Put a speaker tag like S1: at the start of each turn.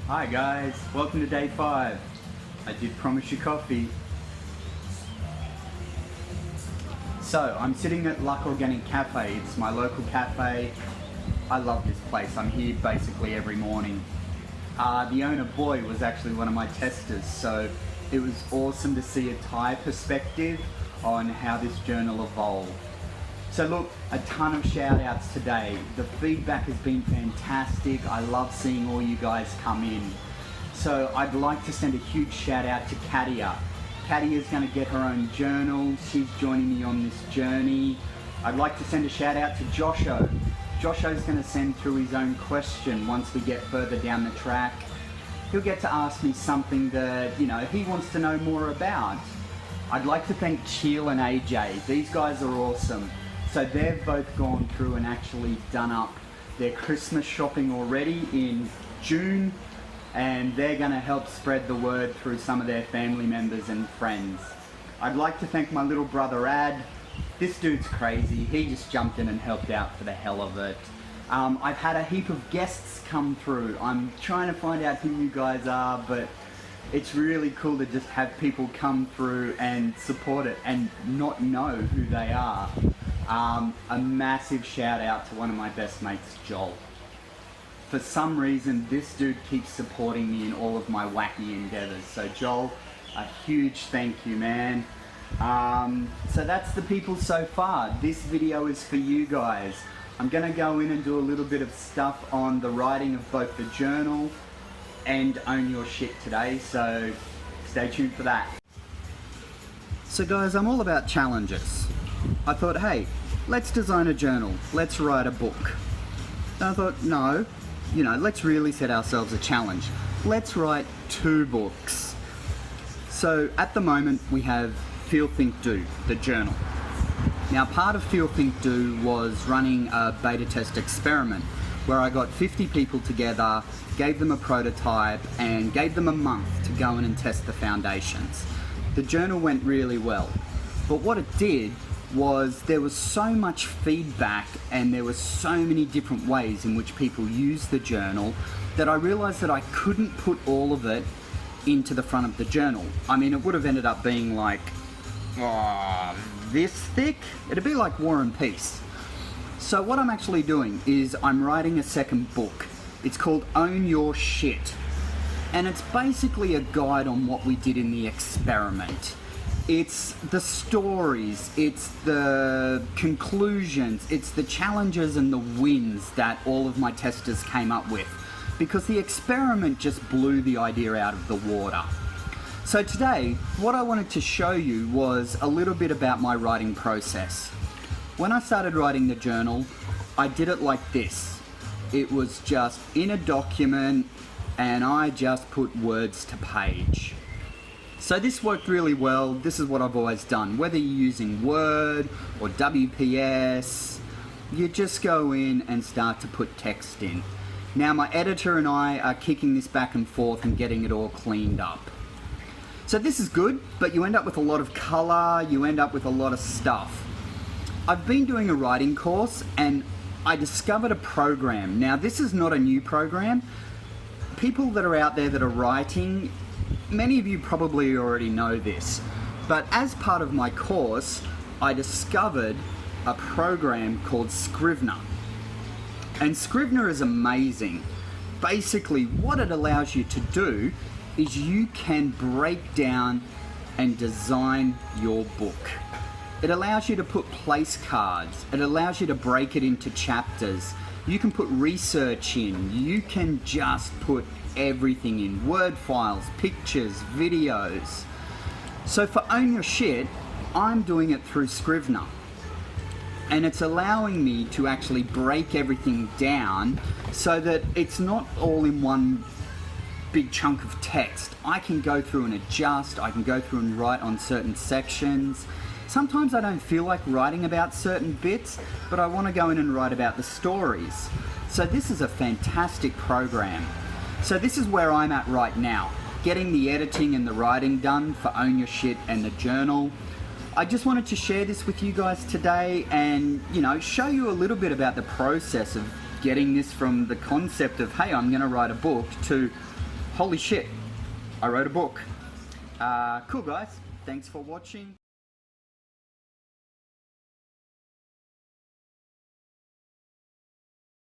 S1: Hi guys, welcome to day 5. I did promise you coffee. So, I'm sitting at Luck Organic Cafe. It's my local cafe. I love this place. I'm here basically every morning. The owner, Boy, was actually one of my testers, so it was awesome to see a Thai perspective on how this journal evolved. So look, a ton of shout outs today. The feedback has been fantastic. I love seeing all you guys come in. So I'd like to send a huge shout out to Katia. Katia is going to get her own journal. She's joining me on this journey. I'd like to send a shout out to Josho. Josho's going to send through his own question once we get further down the track. He'll get to ask me something that, he wants to know more about. I'd like to thank Cheel and AJ. These guys are awesome. So they've both gone through and actually done up their Christmas shopping already in June, and they're going to help spread the word through some of their family members and friends. I'd like to thank my little brother Ad. This dude's crazy. He just jumped in and helped out for the hell of it. I've had a heap of guests come through. I'm trying to find out who you guys are, but it's really cool to just have people come through and support it and not know who they are. A massive shout out to one of my best mates, Joel. For some reason, this dude keeps supporting me in all of my wacky endeavors. So Joel, a huge thank you, man. So that's the people so far. This video is for you guys. I'm gonna go in and do a little bit of stuff on the writing of both the journal and Own Your Shit today, so stay tuned for that. So guys, I'm all about challenges. I thought, hey, let's design a journal, let's write a book. And I thought, no, let's really set ourselves a challenge. Let's write 2 books. So at the moment we have Feel, Think, Do, the journal. Now part of Feel, Think, Do was running a beta test experiment where I got 50 people together, gave them a prototype and gave them a month to go in and test the foundations. The journal went really well, but what it did was there was so much feedback and there were so many different ways in which people use the journal that I realized that I couldn't put all of it into the front of the journal. I mean, it would have ended up being like, this thick? It'd be like War and Peace. So what I'm actually doing is I'm writing a second book. It's called Own Your Shit. And it's basically a guide on what we did in the experiment. It's the stories, it's the conclusions, it's the challenges and the wins that all of my testers came up with. Because the experiment just blew the idea out of the water. So today, what I wanted to show you was a little bit about my writing process. When I started writing the journal, I did it like this. It was just in a document and I just put words to page. So this worked really well. This is what I've always done. Whether you're using Word or WPS, you just go in and start to put text in. Now my editor and I are kicking this back and forth and getting it all cleaned up. So this is good, but you end up with a lot of color, you end up with a lot of stuff. I've been doing a writing course and I discovered a program. Now this is not a new program. People that are out there that are writing, many of you probably already know this, but as part of my course, I discovered a program called Scrivener. And Scrivener is amazing. Basically, what it allows you to do is you can break down and design your book. It allows you to put place cards. It allows you to break it into chapters. You can put research in. You can just put everything in. Word files, pictures, videos. So for Own Your Shit, I'm doing it through Scrivener. And it's allowing me to actually break everything down so that it's not all in one big chunk of text. I can go through and adjust. I can go through and write on certain sections. Sometimes I don't feel like writing about certain bits, but I want to go in and write about the stories. So this is a fantastic program. So this is where I'm at right now, getting the editing and the writing done for Own Your Shit and the journal. I just wanted to share this with you guys today and, show you a little bit about the process of getting this from the concept of, hey, I'm going to write a book, to holy shit, I wrote a book. Cool guys, thanks for watching.